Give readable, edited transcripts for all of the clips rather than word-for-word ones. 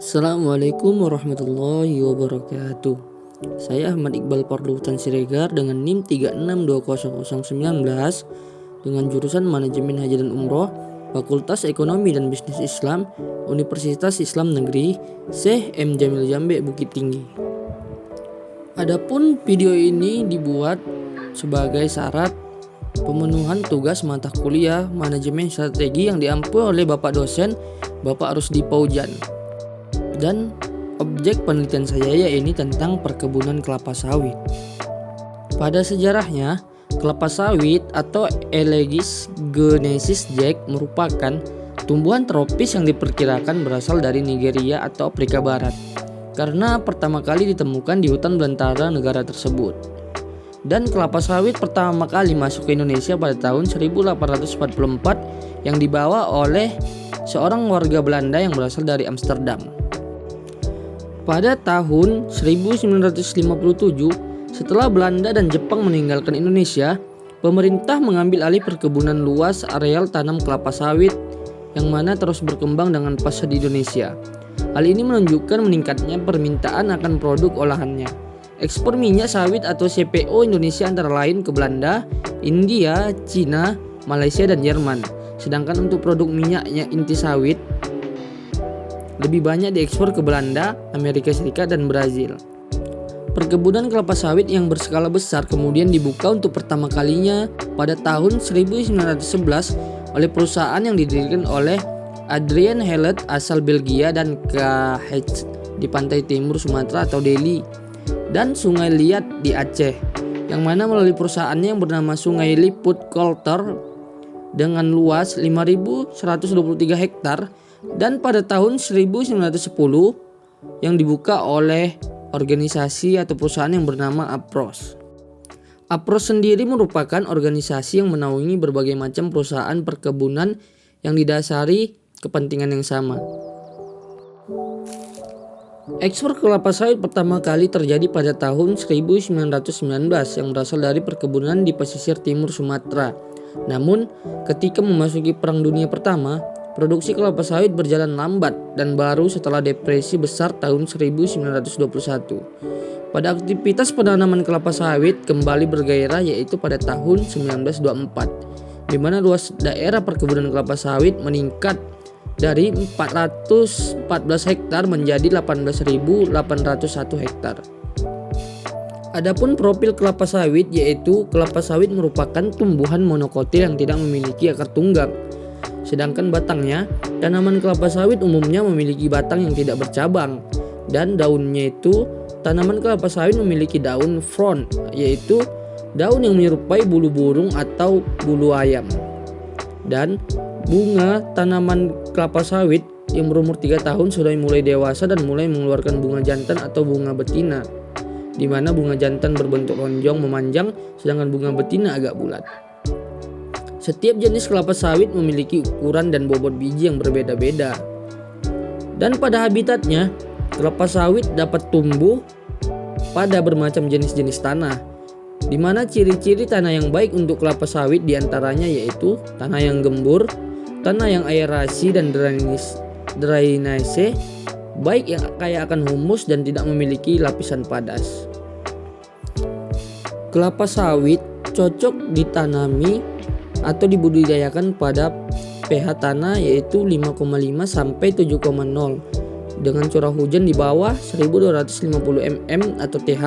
Assalamualaikum warahmatullahi wabarakatuh. Saya Ahmad Iqbal Pardutan Siregar dengan NIM 36200019 dengan jurusan Manajemen Haji dan Umroh, Fakultas Ekonomi dan Bisnis Islam, Universitas Islam Negeri Syekh M. Jamil Jambe Bukit Tinggi. Adapun video ini dibuat sebagai syarat pemenuhan tugas mata kuliah Manajemen Strategi yang diampu oleh Bapak dosen Bapak Rusdi Paujan. Dan objek penelitian saya yaitu tentang perkebunan kelapa sawit. Pada sejarahnya, kelapa sawit atau Aegilis genesis Jack merupakan tumbuhan tropis yang diperkirakan berasal dari Nigeria atau Afrika Barat karena pertama kali ditemukan di hutan belantara negara tersebut. Dan kelapa sawit pertama kali masuk ke Indonesia pada tahun 1844 yang dibawa oleh seorang warga Belanda yang berasal dari Amsterdam. Pada tahun 1957, setelah Belanda dan Jepang meninggalkan Indonesia, pemerintah mengambil alih perkebunan luas areal tanam kelapa sawit yang mana terus berkembang dengan pesat di Indonesia. Hal ini menunjukkan meningkatnya permintaan akan produk olahannya. Ekspor minyak sawit atau CPO Indonesia antara lain ke Belanda, India, Cina, Malaysia, dan Jerman. Sedangkan untuk produk minyaknya inti sawit lebih banyak diekspor ke Belanda, Amerika Serikat, dan Brazil. Perkebunan kelapa sawit yang berskala besar kemudian dibuka untuk pertama kalinya pada tahun 1911 oleh perusahaan yang didirikan oleh Adrian Hellet asal Belgia dan KH di pantai timur Sumatera atau Deli dan Sungai Liat di Aceh, yang mana melalui perusahaannya yang bernama Sungai Liput Coulter dengan luas 5.123 hektar, dan pada tahun 1910 yang dibuka oleh organisasi atau perusahaan yang bernama Apros. Apros sendiri merupakan organisasi yang menaungi berbagai macam perusahaan perkebunan yang didasari kepentingan yang sama. Ekspor kelapa sawit pertama kali terjadi pada tahun 1919 yang berasal dari perkebunan di pesisir timur Sumatera. Namun, ketika memasuki Perang Dunia Pertama, produksi kelapa sawit berjalan lambat dan baru setelah depresi besar tahun 1921. Pada aktivitas penanaman kelapa sawit kembali bergairah yaitu pada tahun 1924, di mana luas daerah perkebunan kelapa sawit meningkat dari 414 hektar menjadi 18.801 hektar. Adapun profil kelapa sawit yaitu kelapa sawit merupakan tumbuhan monokotil yang tidak memiliki akar tunggang. Sedangkan batangnya, tanaman kelapa sawit umumnya memiliki batang yang tidak bercabang, dan daunnya itu tanaman kelapa sawit memiliki daun frond, yaitu daun yang menyerupai bulu burung atau bulu ayam. Dan bunga tanaman kelapa sawit yang berumur 3 tahun sudah mulai dewasa dan mulai mengeluarkan bunga jantan atau bunga betina, di mana bunga jantan berbentuk lonjong memanjang sedangkan bunga betina agak bulat. Setiap jenis kelapa sawit memiliki ukuran dan bobot biji yang berbeda-beda. Dan pada habitatnya, kelapa sawit dapat tumbuh pada bermacam jenis-jenis tanah, di mana ciri-ciri tanah yang baik untuk kelapa sawit diantaranya yaitu tanah yang gembur, tanah yang aerasi dan drainase baik yang kaya akan humus dan tidak memiliki lapisan padas. Kelapa sawit cocok ditanami atau dibudidayakan pada pH tanah yaitu 5,5 sampai 7,0 dengan curah hujan di bawah 1250 mm atau TH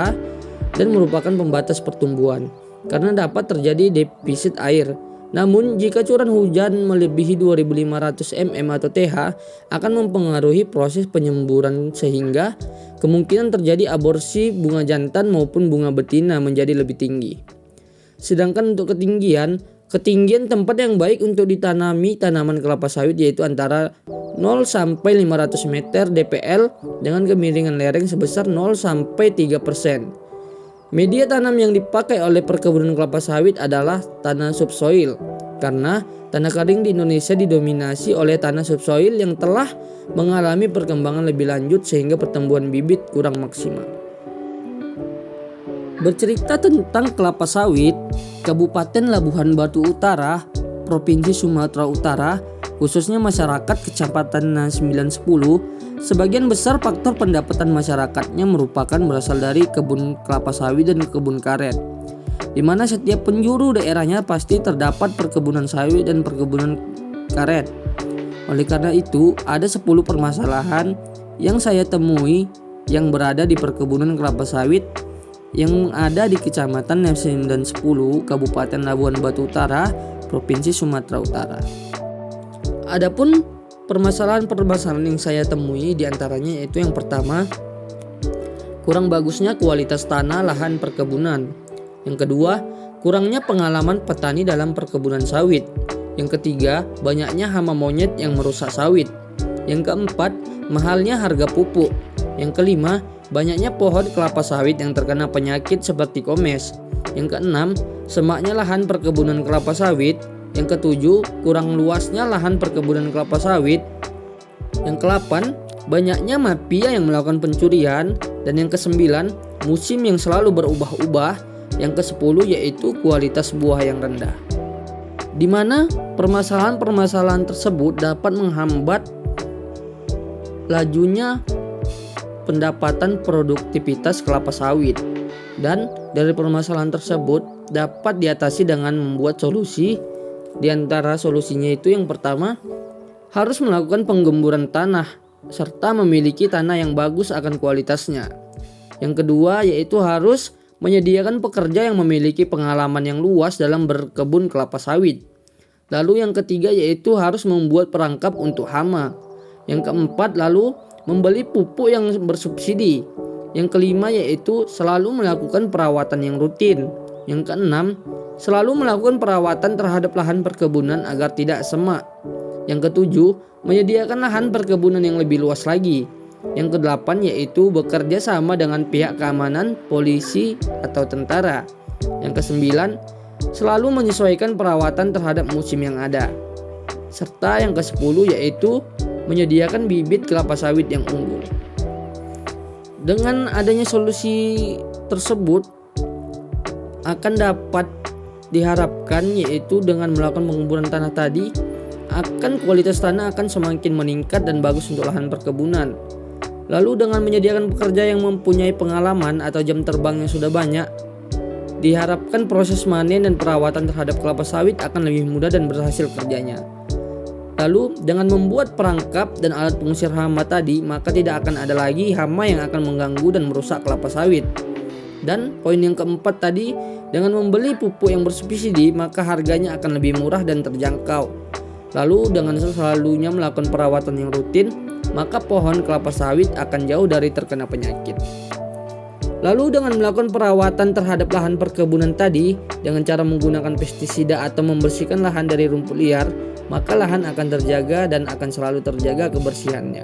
dan merupakan pembatas pertumbuhan karena dapat terjadi defisit air. Namun jika curah hujan melebihi 2500 mm atau TH akan mempengaruhi proses penyemburan sehingga kemungkinan terjadi aborsi bunga jantan maupun bunga betina menjadi lebih tinggi. Sedangkan untuk ketinggian tempat yang baik untuk ditanami tanaman kelapa sawit yaitu antara 0 sampai 500 meter DPL dengan kemiringan lereng sebesar 0 sampai 3%. Media tanam yang dipakai oleh perkebunan kelapa sawit adalah tanah subsoil karena tanah kering di Indonesia didominasi oleh tanah subsoil yang telah mengalami perkembangan lebih lanjut sehingga pertumbuhan bibit kurang maksimal. Bercerita tentang kelapa sawit, Kabupaten Labuhan Batu Utara, Provinsi Sumatera Utara khususnya masyarakat Kecamatan 910, sebagian besar faktor pendapatan masyarakatnya merupakan berasal dari kebun kelapa sawit dan kebun karet, di mana setiap penjuru daerahnya pasti terdapat perkebunan sawit dan perkebunan karet. Oleh karena itu, ada 10 permasalahan yang saya temui yang berada di perkebunan kelapa sawit yang ada di Kecamatan 910, Kabupaten Labuan Batu Utara, Provinsi Sumatera Utara. Adapun permasalahan-permasalahan yang saya temui diantaranya yaitu yang pertama, kurang bagusnya kualitas tanah lahan perkebunan. Yang kedua, kurangnya pengalaman petani dalam perkebunan sawit. Yang ketiga, banyaknya hama monyet yang merusak sawit. Yang keempat, mahalnya harga pupuk. Yang kelima, banyaknya pohon kelapa sawit yang terkena penyakit seperti komes. Yang keenam, semaknya lahan perkebunan kelapa sawit. Yang ketujuh, kurang luasnya lahan perkebunan kelapa sawit. Yang kelapan, banyaknya mafia yang melakukan pencurian. Dan yang kesembilan, musim yang selalu berubah-ubah. Yang kesepuluh yaitu kualitas buah yang rendah, di mana permasalahan-permasalahan tersebut dapat menghambat lajunya pendapatan produktivitas kelapa sawit. Dan dari permasalahan tersebut dapat diatasi dengan membuat solusi. Di antara solusinya itu yang pertama, harus melakukan penggemburan tanah serta memiliki tanah yang bagus akan kualitasnya. Yang kedua yaitu harus menyediakan pekerja yang memiliki pengalaman yang luas dalam berkebun kelapa sawit. Lalu yang ketiga yaitu harus membuat perangkap untuk hama. Yang keempat lalu membeli pupuk yang bersubsidi. Yang kelima yaitu selalu melakukan perawatan yang rutin. Yang keenam, selalu melakukan perawatan terhadap lahan perkebunan agar tidak semak. Yang ketujuh, menyediakan lahan perkebunan yang lebih luas lagi. Yang kedelapan yaitu bekerja sama dengan pihak keamanan, polisi, atau tentara. Yang kesembilan, selalu menyesuaikan perawatan terhadap musim yang ada. Serta yang kesepuluh yaitu menyediakan bibit kelapa sawit yang unggul. Dengan adanya solusi tersebut akan dapat diharapkan yaitu dengan melakukan penggemburan tanah tadi, akan kualitas tanah akan semakin meningkat dan bagus untuk lahan perkebunan. Lalu dengan menyediakan pekerja yang mempunyai pengalaman atau jam terbang yang sudah banyak, diharapkan proses panen dan perawatan terhadap kelapa sawit akan lebih mudah dan berhasil kerjanya. Lalu dengan membuat perangkap dan alat pengusir hama tadi, maka tidak akan ada lagi hama yang akan mengganggu dan merusak kelapa sawit. Dan poin yang keempat tadi, dengan membeli pupuk yang bersubsidi, maka harganya akan lebih murah dan terjangkau. Lalu dengan selalunya melakukan perawatan yang rutin, maka pohon kelapa sawit akan jauh dari terkena penyakit. Lalu dengan melakukan perawatan terhadap lahan perkebunan tadi dengan cara menggunakan pestisida atau membersihkan lahan dari rumput liar, maka lahan akan terjaga dan akan selalu terjaga kebersihannya.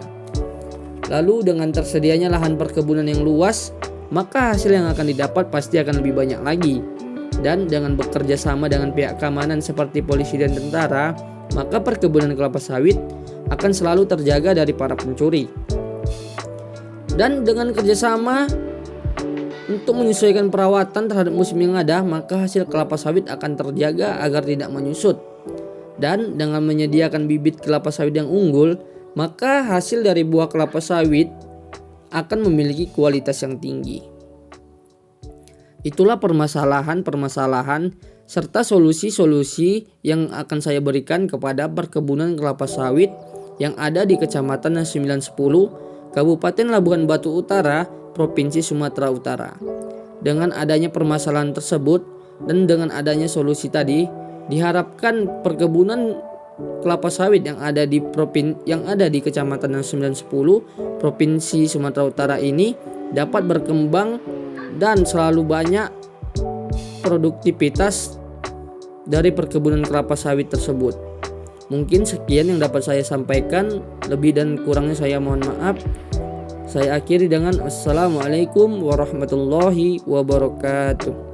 Lalu dengan tersedianya lahan perkebunan yang luas, maka hasil yang akan didapat pasti akan lebih banyak lagi. Dan dengan bekerja sama dengan pihak keamanan seperti polisi dan tentara, maka perkebunan kelapa sawit akan selalu terjaga dari para pencuri. Dan dengan kerjasama untuk menyesuaikan perawatan terhadap musim yang ada, maka hasil kelapa sawit akan terjaga agar tidak menyusut. Dan dengan menyediakan bibit kelapa sawit yang unggul, maka hasil dari buah kelapa sawit akan memiliki kualitas yang tinggi. Itulah permasalahan-permasalahan serta solusi-solusi yang akan saya berikan kepada perkebunan kelapa sawit yang ada di Kecamatan 910, Kabupaten Labuan Batu Utara, Provinsi Sumatera Utara. Dengan adanya permasalahan tersebut dan dengan adanya solusi tadi, diharapkan perkebunan kelapa sawit yang ada di Kecamatan 910, Provinsi Sumatera Utara ini dapat berkembang dan selalu banyak produktivitas dari perkebunan kelapa sawit tersebut. Mungkin sekian yang dapat saya sampaikan, lebih dan kurangnya saya mohon maaf. Saya akhiri dengan Assalamualaikum warahmatullahi wabarakatuh.